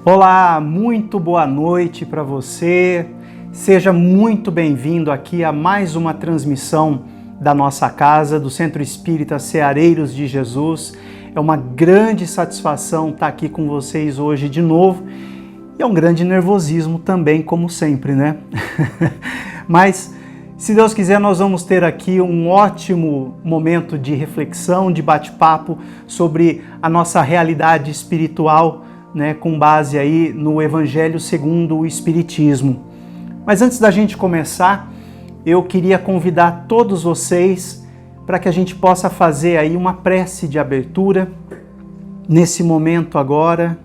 Olá, muito boa noite para você. Seja muito bem-vindo aqui a mais uma transmissão da nossa casa, do Centro Espírita Ceareiros de Jesus. É uma grande satisfação estar aqui com vocês hoje de novo. E é um grande nervosismo também, como sempre, né? Mas, se Deus quiser, nós vamos ter aqui um ótimo momento de reflexão, de bate-papo sobre a nossa realidade espiritual, né, com base aí no Evangelho segundo o Espiritismo. Mas antes da gente começar, eu queria convidar todos vocês para que a gente possa fazer aí uma prece de abertura nesse momento agora,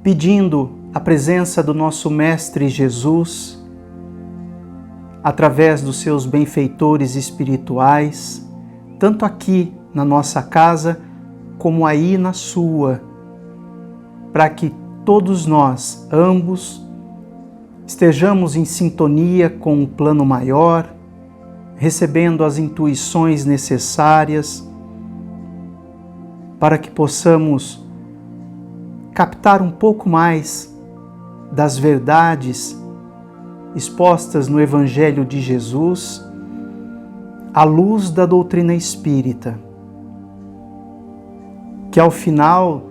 pedindo a presença do nosso Mestre Jesus, através dos seus benfeitores espirituais, tanto aqui na nossa casa, como aí na sua, para que todos nós, ambos, estejamos em sintonia com o plano maior, recebendo as intuições necessárias, para que possamos captar um pouco mais das verdades expostas no Evangelho de Jesus, à luz da doutrina espírita. Que ao final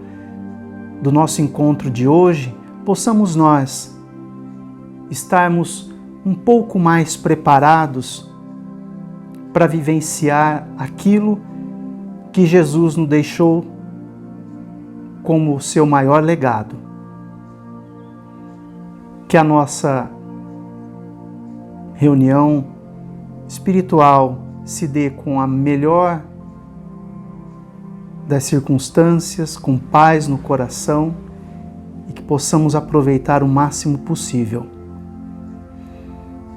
do nosso encontro de hoje, possamos nós estarmos um pouco mais preparados para vivenciar aquilo que Jesus nos deixou como o seu maior legado. Que a nossa reunião espiritual se dê com a melhor das circunstâncias, com paz no coração e que possamos aproveitar o máximo possível.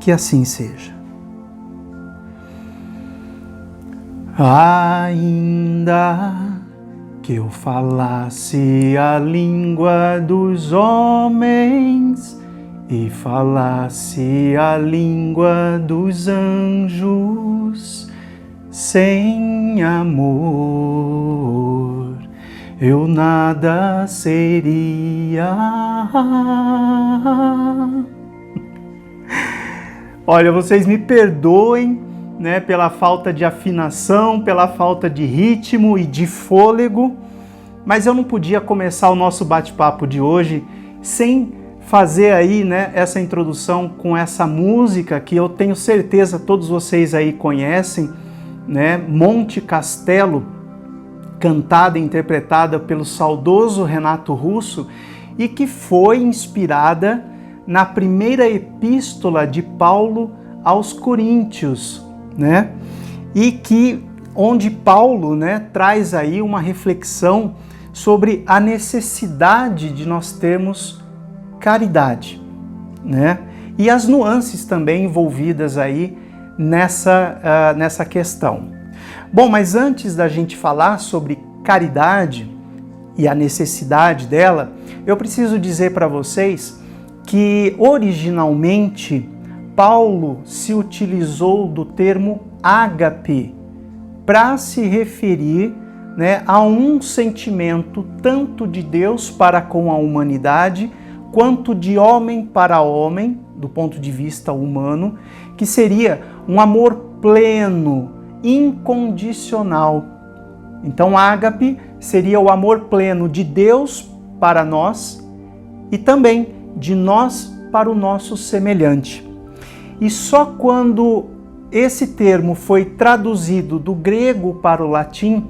Que assim seja. Ainda que eu falasse a língua dos homens e falasse a língua dos anjos, sem amor eu nada seria. Olha, vocês me perdoem, né, pela falta de afinação, pela falta de ritmo e de fôlego, mas eu não podia começar o nosso bate-papo de hoje sem fazer aí, né, essa introdução com essa música que eu tenho certeza todos vocês aí conhecem, né, Monte Castelo, cantada e interpretada pelo saudoso Renato Russo e que foi inspirada na primeira epístola de Paulo aos Coríntios, né? E que onde Paulo, né, traz aí uma reflexão sobre a necessidade de nós termos caridade, né? E as nuances também envolvidas aí nessa questão. Bom, mas antes da gente falar sobre caridade e a necessidade dela, eu preciso dizer para vocês que originalmente Paulo se utilizou do termo ágape para se referir, né, a um sentimento tanto de Deus para com a humanidade, quanto de homem para homem, do ponto de vista humano, que seria um amor pleno, incondicional. Então, ágape seria o amor pleno de Deus para nós e também de nós para o nosso semelhante. E só quando esse termo foi traduzido do grego para o latim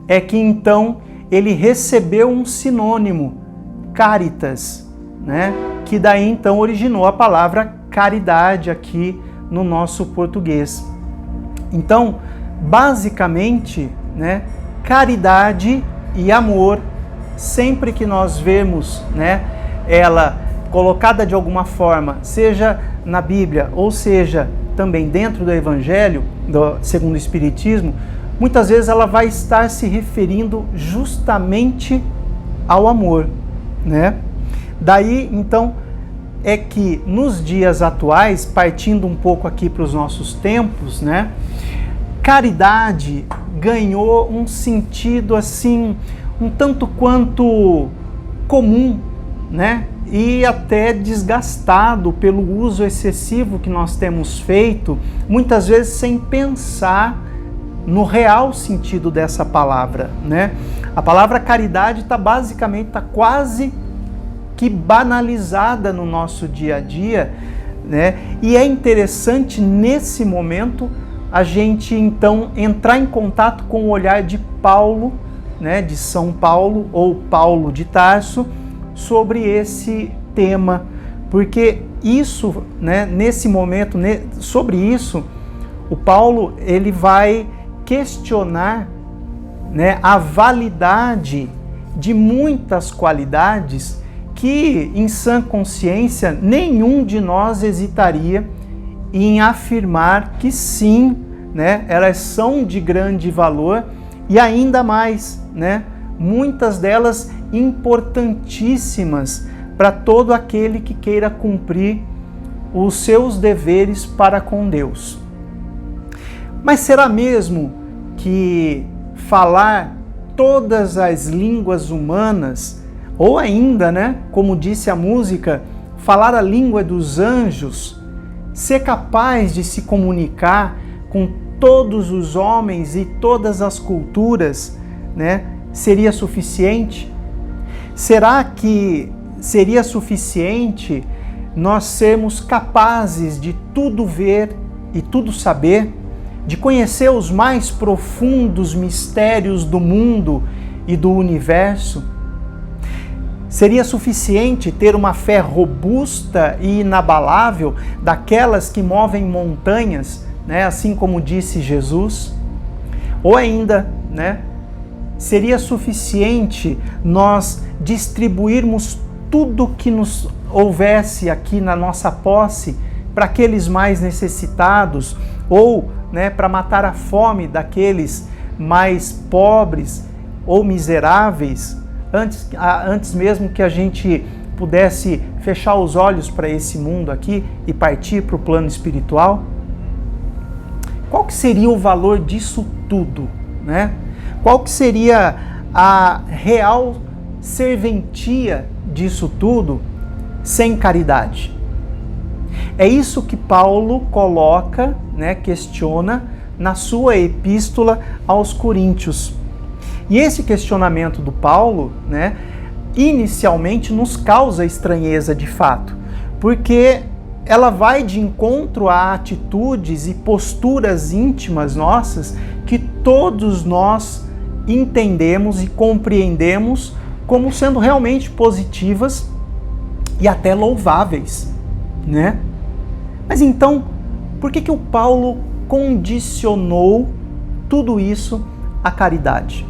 é que então ele recebeu um sinônimo, caritas, né? Que daí então originou a palavra caridade aqui no nosso português. Então, basicamente, né, caridade e amor, sempre que nós vemos, né, ela colocada de alguma forma, seja na Bíblia ou seja também dentro do Evangelho, segundo o Espiritismo, muitas vezes ela vai estar se referindo justamente ao amor, né? Daí, então, é que nos dias atuais, partindo um pouco aqui para os nossos tempos, né, caridade ganhou um sentido assim, um tanto quanto comum, né? E até desgastado pelo uso excessivo que nós temos feito, muitas vezes sem pensar no real sentido dessa palavra, né? A palavra caridade está quase que banalizada no nosso dia a dia, né? E é interessante nesse momento a gente então entrar em contato com o olhar de Paulo, né, de São Paulo ou Paulo de Tarso, sobre esse tema, porque isso, né, nesse momento, sobre isso, o Paulo ele vai questionar, né, a validade de muitas qualidades que, em sã consciência, nenhum de nós hesitaria em afirmar que sim, né, elas são de grande valor e ainda mais, né, muitas delas importantíssimas para todo aquele que queira cumprir os seus deveres para com Deus. Mas será mesmo que falar todas as línguas humanas, ou ainda, né, como disse a música, falar a língua dos anjos, ser capaz de se comunicar com todos os homens e todas as culturas, né, seria suficiente? Será que seria suficiente nós sermos capazes de tudo ver e tudo saber, de conhecer os mais profundos mistérios do mundo e do universo? Seria suficiente ter uma fé robusta e inabalável, daquelas que movem montanhas, né, assim como disse Jesus? Ou ainda, né, seria suficiente nós distribuirmos tudo que nos houvesse aqui na nossa posse para aqueles mais necessitados, ou, né, para matar a fome daqueles mais pobres ou miseráveis, antes mesmo que a gente pudesse fechar os olhos para esse mundo aqui e partir para o plano espiritual? Qual que seria o valor disso tudo, né? Qual que seria a real serventia disso tudo sem caridade? É isso que Paulo coloca, né, questiona na sua epístola aos Coríntios. E esse questionamento do Paulo, né, inicialmente nos causa estranheza de fato, porque ela vai de encontro a atitudes e posturas íntimas nossas que todos nós entendemos e compreendemos como sendo realmente positivas e até louváveis, né? Mas então, por que o Paulo condicionou tudo isso à caridade?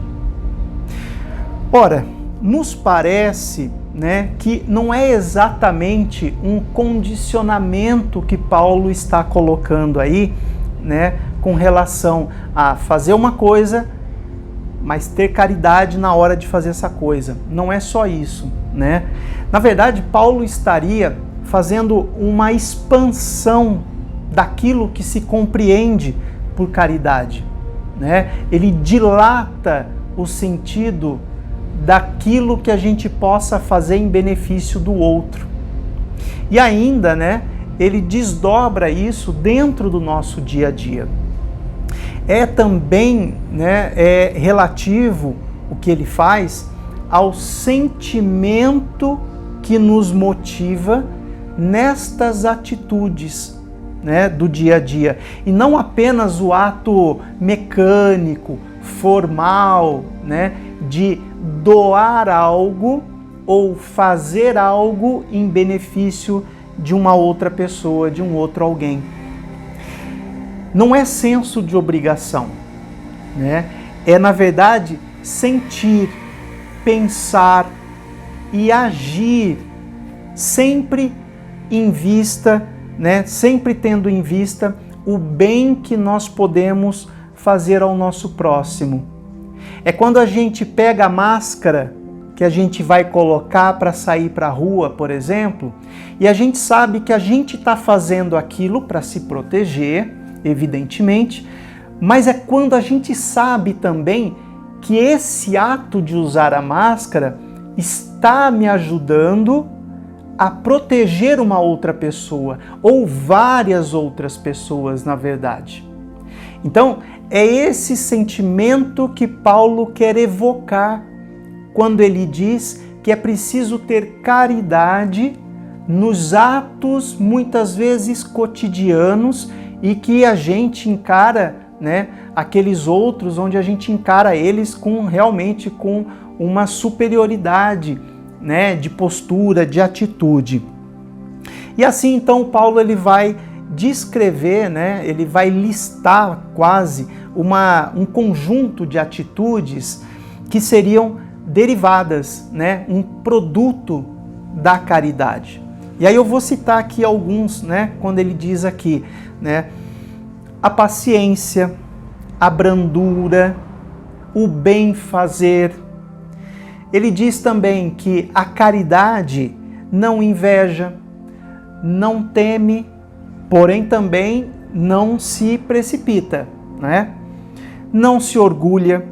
Ora, nos parece, né, que não é exatamente um condicionamento que Paulo está colocando aí, né, com relação a fazer uma coisa, mas ter caridade na hora de fazer essa coisa. Não é só isso, né? Na verdade, Paulo estaria fazendo uma expansão daquilo que se compreende por caridade, né? Ele dilata o sentido daquilo que a gente possa fazer em benefício do outro. E ainda, né, ele desdobra isso dentro do nosso dia a dia. É também, né, relativo o que ele faz ao sentimento que nos motiva nestas atitudes, né, do dia a dia. E não apenas o ato mecânico, formal, né, de doar algo ou fazer algo em benefício de uma outra pessoa, de um outro alguém. Não é senso de obrigação, né? É, na verdade, sentir, pensar e agir sempre em vista, né? Sempre tendo em vista o bem que nós podemos fazer ao nosso próximo. É quando a gente pega a máscara que a gente vai colocar para sair para a rua, por exemplo, e a gente sabe que a gente está fazendo aquilo para se proteger, evidentemente, mas é quando a gente sabe também que esse ato de usar a máscara está me ajudando a proteger uma outra pessoa, ou várias outras pessoas, na verdade. Então, é esse sentimento que Paulo quer evocar quando ele diz que é preciso ter caridade nos atos, muitas vezes cotidianos, e que a gente encara, né, aqueles outros onde a gente encara eles realmente com uma superioridade, né, de postura, de atitude. E assim, então, Paulo ele vai descrever, né, ele vai listar quase um conjunto de atitudes que seriam derivadas, né, um produto da caridade. E aí eu vou citar aqui alguns, né, quando ele diz aqui, né, a paciência, a brandura, o bem-fazer. Ele diz também que a caridade não inveja, não teme, porém também não se precipita, né? Não se orgulha,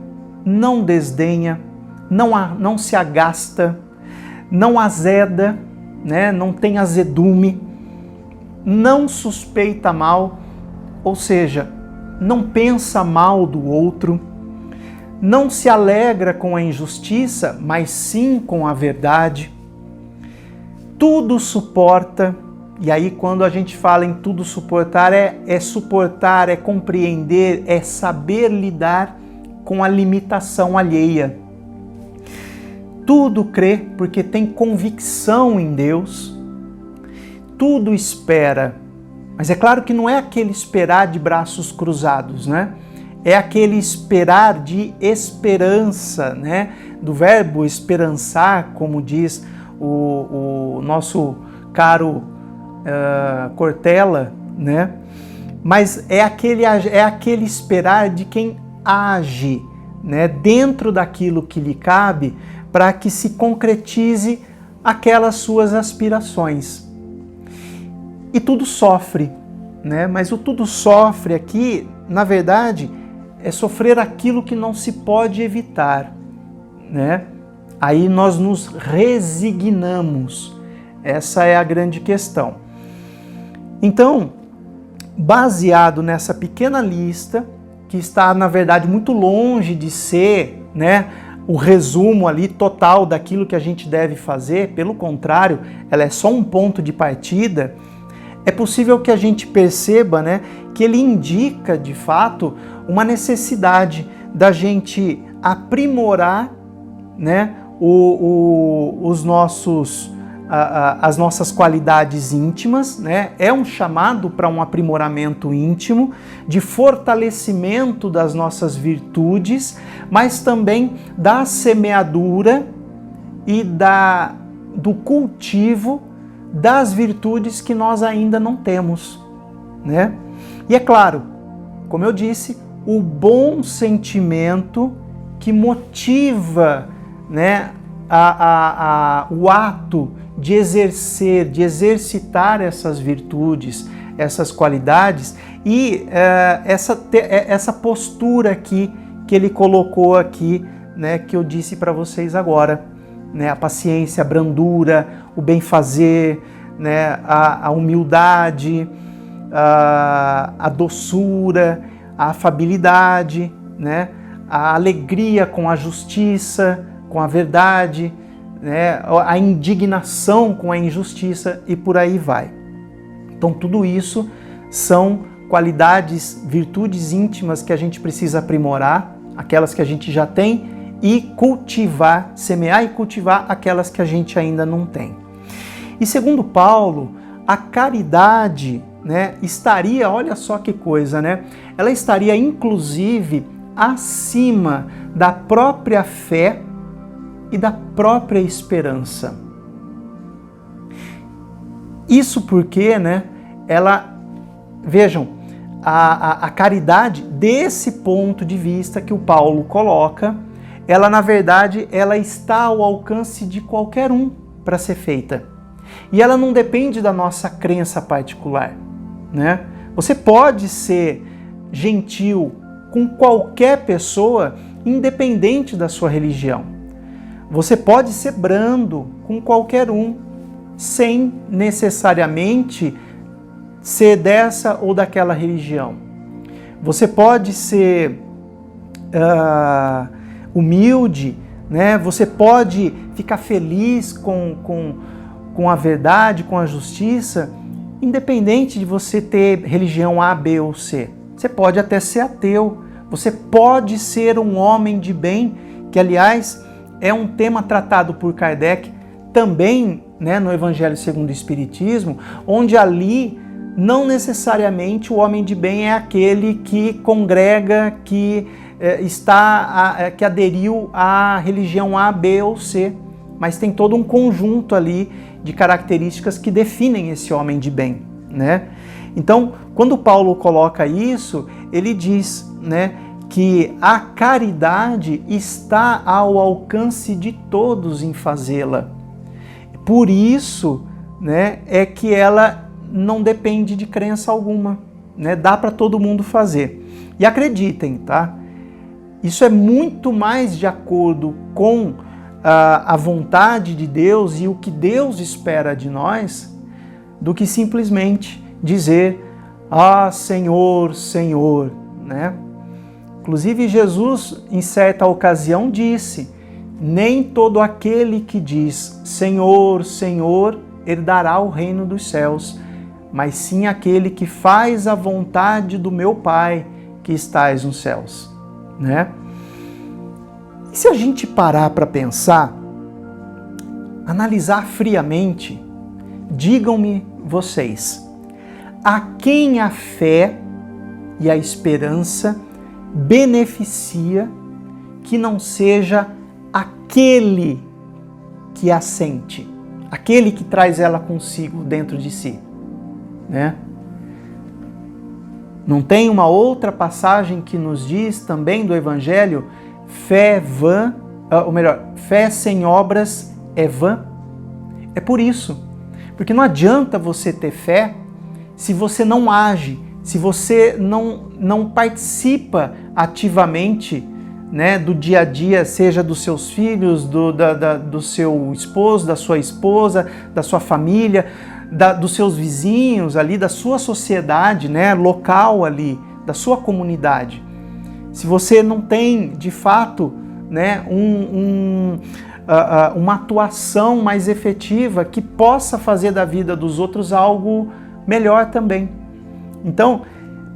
não desdenha, não se agasta, não azeda, né? Não tem azedume, não suspeita mal, ou seja, não pensa mal do outro, não se alegra com a injustiça, mas sim com a verdade. Tudo suporta, e aí quando a gente fala em tudo suportar, é suportar, é compreender, é saber lidar com a limitação alheia. Tudo crê porque tem convicção em Deus. Tudo espera, mas é claro que não é aquele esperar de braços cruzados, né? É aquele esperar de esperança, né? Do verbo esperançar, como diz o nosso caro Cortella, né? Mas é aquele esperar de quem age, né? Dentro daquilo que lhe cabe, para que se concretize aquelas suas aspirações. E tudo sofre, né? Mas o tudo sofre aqui, na verdade, é sofrer aquilo que não se pode evitar, né? Aí nós nos resignamos. Essa é a grande questão. Então, baseado nessa pequena lista, que está, na verdade, muito longe de ser, né, o resumo ali total daquilo que a gente deve fazer, pelo contrário, ela é só um ponto de partida, é possível que a gente perceba, né, que ele indica, de fato, uma necessidade da gente aprimorar, né, as nossas qualidades íntimas, né? É um chamado para um aprimoramento íntimo, de fortalecimento das nossas virtudes, mas também da semeadura e do cultivo das virtudes que nós ainda não temos, né? E é claro, como eu disse, o bom sentimento que motiva, né, o ato de exercitar essas virtudes, essas qualidades e essa postura aqui que ele colocou aqui, né, que eu disse para vocês agora, né, a paciência, a brandura, o bem-fazer, né, a humildade, a doçura, a afabilidade, né, a alegria com a justiça, com a verdade, né, a indignação com a injustiça e por aí vai. Então tudo isso são qualidades, virtudes íntimas que a gente precisa aprimorar, aquelas que a gente já tem, e cultivar, semear e cultivar aquelas que a gente ainda não tem. E segundo Paulo, a caridade, né, estaria, olha só que coisa, né? Ela estaria inclusive acima da própria fé e da própria esperança. Isso porque, né, vejam, a caridade, desse ponto de vista que o Paulo coloca, ela na verdade, ela está ao alcance de qualquer um para ser feita. E ela não depende da nossa crença particular, né? Você pode ser gentil com qualquer pessoa, independente da sua religião. Você pode ser brando com qualquer um, sem necessariamente ser dessa ou daquela religião. Você pode ser humilde, né? Você pode ficar feliz com a verdade, com a justiça, independente de você ter religião A, B ou C. Você pode até ser ateu. Você pode ser um homem de bem, que aliás é um tema tratado por Kardec também, né, no Evangelho segundo o Espiritismo, onde ali não necessariamente o homem de bem é aquele que congrega, que que aderiu à religião A, B ou C, mas tem todo um conjunto ali de características que definem esse homem de bem, né? Então, quando Paulo coloca isso, ele diz, né, que a caridade está ao alcance de todos em fazê-la. Por isso, né, é que ela não depende de crença alguma, né? Dá para todo mundo fazer. E acreditem, tá? Isso é muito mais de acordo com a vontade de Deus e o que Deus espera de nós, do que simplesmente dizer, ah, Senhor, Senhor, né? Inclusive Jesus, em certa ocasião, disse, nem todo aquele que diz Senhor, Senhor, herdará o reino dos céus, mas sim aquele que faz a vontade do meu Pai que estais nos céus, né? E se a gente parar para pensar, analisar friamente, digam-me vocês, a quem a fé e a esperança beneficia que não seja aquele que a sente, aquele que traz ela consigo dentro de si, né? Não tem uma outra passagem que nos diz também do Evangelho, fé vã, ou melhor, fé sem obras é vã? É por isso, porque não adianta você ter fé se você não age, se você não participa ativamente, né, do dia a dia, seja dos seus filhos, do seu esposo, da sua esposa, da sua família, dos seus vizinhos ali, da sua sociedade, né, local ali, da sua comunidade. Se você não tem, de fato, né, uma atuação mais efetiva que possa fazer da vida dos outros algo melhor também. Então,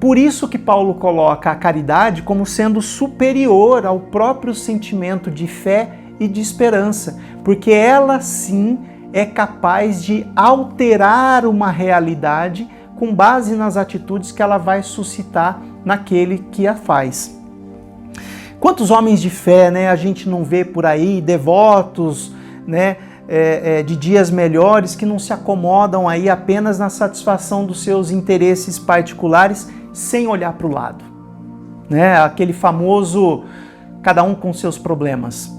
por isso que Paulo coloca a caridade como sendo superior ao próprio sentimento de fé e de esperança, porque ela sim é capaz de alterar uma realidade com base nas atitudes que ela vai suscitar naquele que a faz. Quantos homens de fé, né, a gente não vê por aí, devotos, né, de dias melhores, que não se acomodam aí apenas na satisfação dos seus interesses particulares, sem olhar para o lado, né? Aquele famoso, cada um com seus problemas.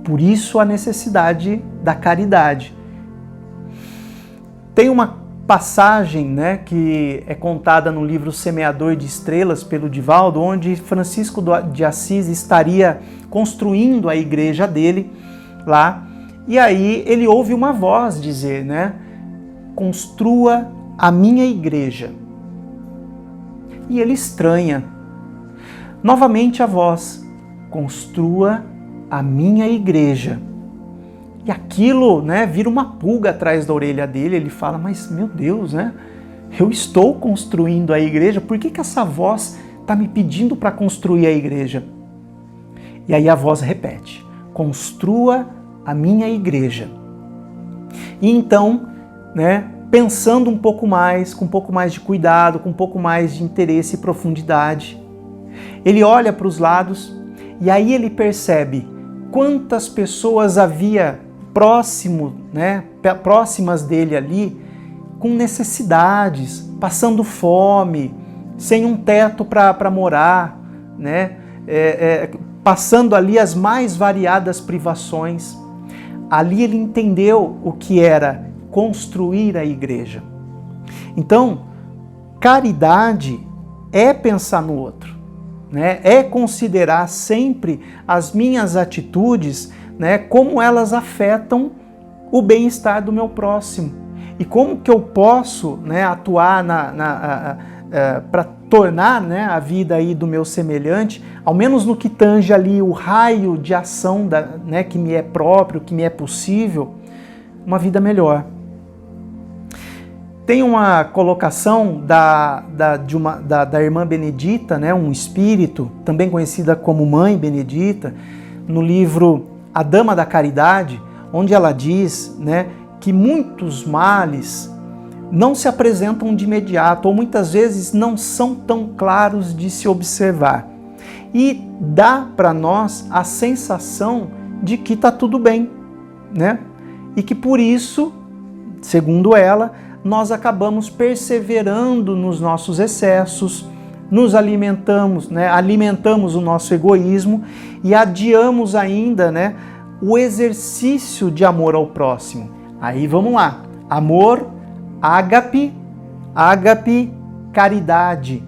Por isso a necessidade da caridade. Tem uma passagem, né, que é contada no livro Semeador de Estrelas, pelo Divaldo, onde Francisco de Assis estaria construindo a igreja dele lá, e aí ele ouve uma voz dizer, né, construa a minha igreja. E ele estranha. Novamente a voz, construa a minha igreja. E aquilo, né, vira uma pulga atrás da orelha dele. Ele fala, mas meu Deus, né, eu estou construindo a igreja, por que essa voz está me pedindo para construir a igreja? E aí a voz repete, construa a minha igreja. E então, né, pensando um pouco mais, com um pouco mais de cuidado, com um pouco mais de interesse e profundidade, ele olha para os lados e aí ele percebe quantas pessoas havia próximas dele ali, com necessidades, passando fome, sem um teto para morar, né? Passando ali as mais variadas privações. Ali ele entendeu o que era construir a igreja. Então, caridade é pensar no outro, né, é considerar sempre as minhas atitudes, né, como elas afetam o bem-estar do meu próximo. E como que eu posso, né, atuar para tornar, né, a vida aí do meu semelhante, ao menos no que tange ali o raio de ação né, que me é próprio, que me é possível, uma vida melhor. Tem uma colocação da irmã Benedita, né, um espírito, também conhecida como Mãe Benedita, no livro A Dama da Caridade, onde ela diz, né, que muitos males não se apresentam de imediato, ou muitas vezes não são tão claros de se observar. E dá para nós a sensação de que está tudo bem, né? E que por isso, segundo ela, nós acabamos perseverando nos nossos excessos, nos alimentamos, né? Alimentamos o nosso egoísmo e adiamos ainda, né, o exercício de amor ao próximo. Aí vamos lá, amor, ágape, caridade,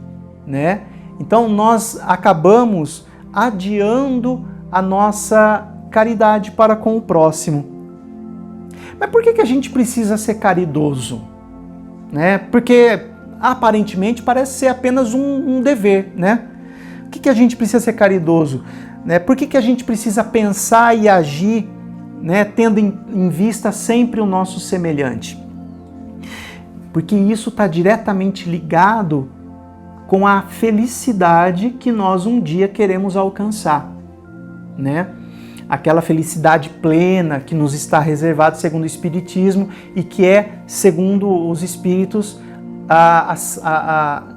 né? Então nós acabamos adiando a nossa caridade para com o próximo. Mas por que a gente precisa ser caridoso? Né? Porque aparentemente parece ser apenas um dever, né? Por que a gente precisa ser caridoso? Né? Por que a gente precisa pensar e agir, né, tendo em vista sempre o nosso semelhante? Porque isso está diretamente ligado com a felicidade que nós um dia queremos alcançar, né? Aquela felicidade plena que nos está reservada segundo o Espiritismo e que é, segundo os Espíritos,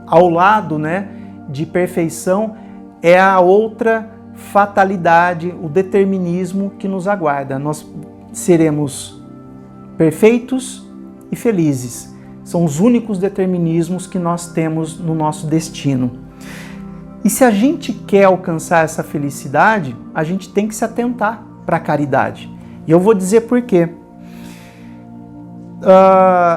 ao lado, né, de perfeição, é a outra fatalidade, o determinismo que nos aguarda. Nós seremos perfeitos e felizes. São os únicos determinismos que nós temos no nosso destino. E se a gente quer alcançar essa felicidade, a gente tem que se atentar para a caridade. E eu vou dizer por quê.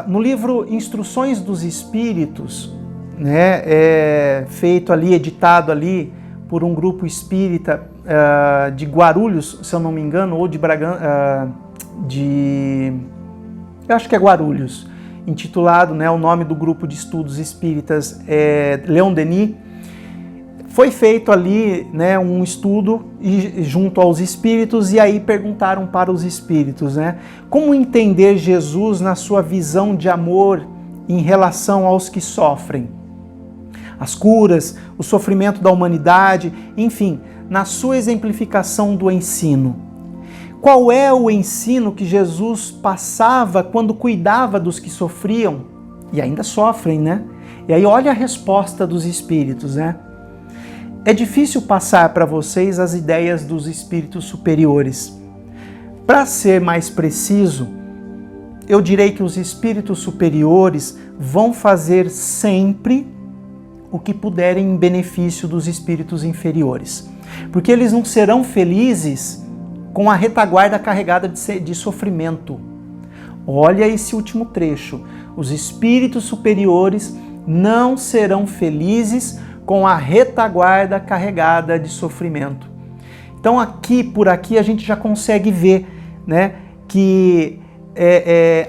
No livro Instruções dos Espíritos, né, feito ali, editado ali por um grupo espírita de Guarulhos, se eu não me engano, ou de Bragança, eu acho que é Guarulhos, intitulado, né, o nome do grupo de estudos espíritas é Leon Denis. Foi feito ali, né, um estudo junto aos espíritos e aí perguntaram para os espíritos, né, como entender Jesus na sua visão de amor em relação aos que sofrem. As curas, o sofrimento da humanidade, enfim, na sua exemplificação do ensino. Qual é o ensino que Jesus passava quando cuidava dos que sofriam e ainda sofrem, né? E aí olha a resposta dos espíritos, né? É difícil passar para vocês as ideias dos espíritos superiores. Para ser mais preciso, eu direi que os espíritos superiores vão fazer sempre o que puderem em benefício dos espíritos inferiores. Porque eles não serão felizes com a retaguarda carregada de sofrimento. Olha esse último trecho. Os espíritos superiores não serão felizes com a retaguarda carregada de sofrimento. Então por aqui a gente já consegue ver, né, que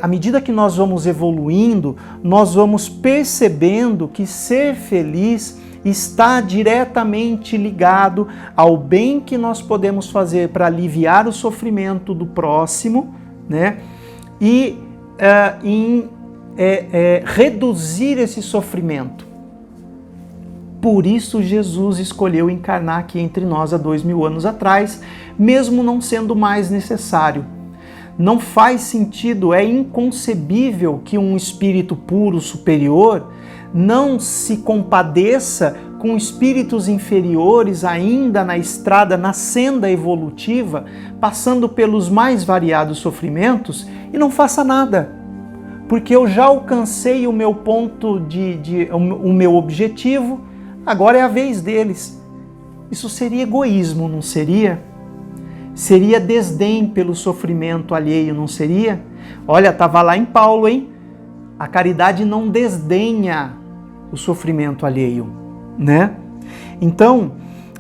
à medida que nós vamos evoluindo, nós vamos percebendo que ser feliz está diretamente ligado ao bem que nós podemos fazer para aliviar o sofrimento do próximo, né? E reduzir esse sofrimento. Por isso Jesus escolheu encarnar aqui entre nós há 2000 anos atrás, mesmo não sendo mais necessário. Não faz sentido, é inconcebível que um espírito puro superior não se compadeça com espíritos inferiores ainda na estrada, na senda evolutiva, passando pelos mais variados sofrimentos e não faça nada. Porque eu já alcancei o meu ponto o meu objetivo, agora é a vez deles. Isso seria egoísmo, não seria? Seria desdém pelo sofrimento alheio, não seria? Olha, estava lá em Paulo, hein? A caridade não desdenha o sofrimento alheio, né? Então,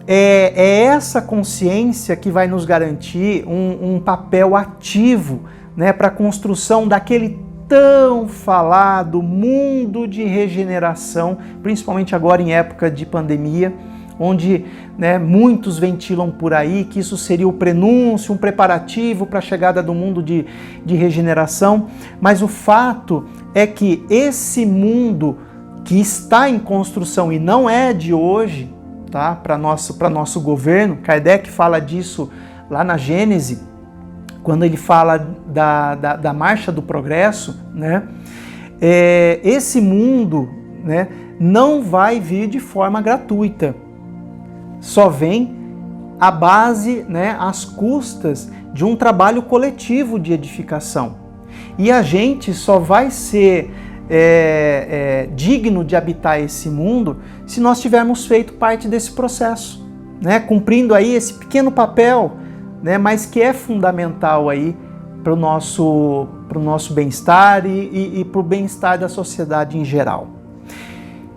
é essa consciência que vai nos garantir um papel ativo, né, para a construção daquele tão falado mundo de regeneração, principalmente agora em época de pandemia, onde, né, muitos ventilam por aí que isso seria o prenúncio, um preparativo para a chegada do mundo de regeneração, mas o fato é que esse mundo que está em construção e não é de hoje, tá? Para nosso governo, Kardec fala disso lá na Gênese, quando ele fala da marcha do progresso, né? Esse mundo, né, não vai vir de forma gratuita. Só vem à base, né, às custas de um trabalho coletivo de edificação. E a gente só vai ser digno de habitar esse mundo se nós tivermos feito parte desse processo, né, cumprindo aí esse pequeno papel, né, mas que é fundamental aí para o nosso bem-estar e para o bem-estar da sociedade em geral.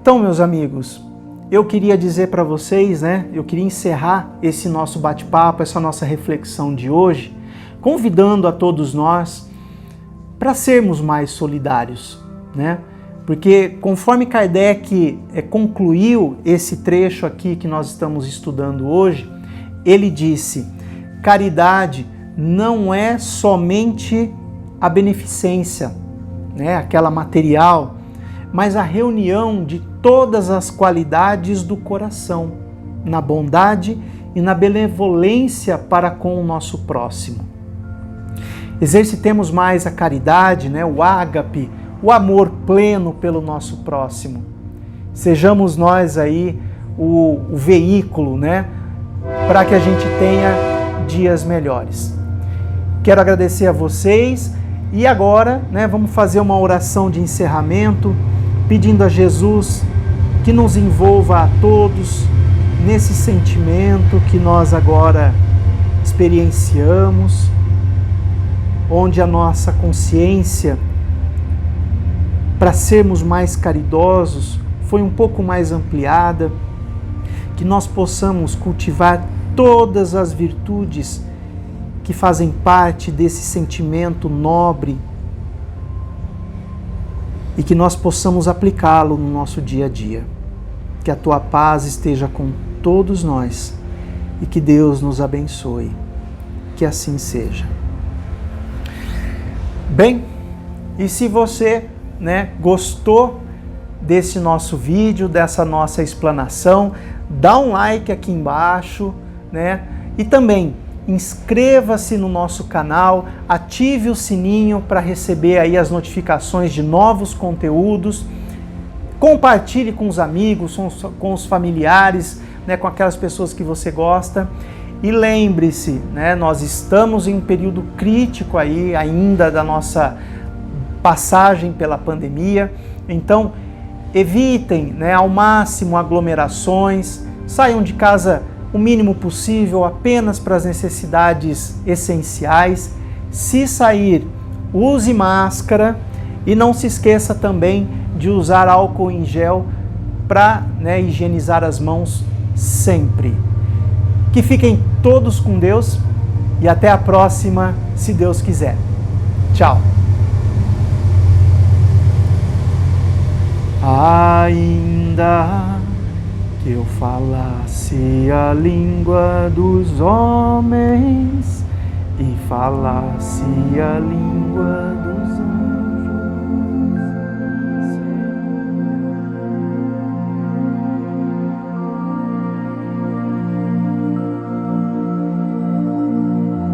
Então, meus amigos, eu queria dizer para vocês, né, eu queria encerrar esse nosso bate-papo, essa nossa reflexão de hoje, convidando a todos nós para sermos mais solidários, né? Porque conforme Kardec concluiu esse trecho aqui que nós estamos estudando hoje, ele disse: caridade não é somente a beneficência, né, aquela material, mas a reunião de todas as qualidades do coração, na bondade e na benevolência para com o nosso próximo. Exercitemos mais a caridade, né, o ágape, o amor pleno pelo nosso próximo. Sejamos nós aí o veículo, né, para que a gente tenha dias melhores. Quero agradecer a vocês e agora, né, vamos fazer uma oração de encerramento, pedindo a Jesus que nos envolva a todos nesse sentimento que nós agora experienciamos, onde a nossa consciência, para sermos mais caridosos, foi um pouco mais ampliada, que nós possamos cultivar todas as virtudes que fazem parte desse sentimento nobre e que nós possamos aplicá-lo no nosso dia a dia. Que a tua paz esteja com todos nós e que Deus nos abençoe. Que assim seja. Bem, e se você, né, gostou desse nosso vídeo, dessa nossa explanação, dá um like aqui embaixo, né? E também inscreva-se no nosso canal, ative o sininho para receber aí as notificações de novos conteúdos. Compartilhe com os amigos, com os familiares, né, com aquelas pessoas que você gosta. E lembre-se, né, nós estamos em um período crítico aí ainda da nossa passagem pela pandemia. Então, evitem, né, ao máximo aglomerações, saiam de casa o mínimo possível, apenas para as necessidades essenciais. Se sair, use máscara e não se esqueça também de usar álcool em gel para, né, higienizar as mãos sempre. Que fiquem todos com Deus e até a próxima, se Deus quiser. Tchau! Ainda que eu falasse a língua dos homens e falasse a língua dos anjos,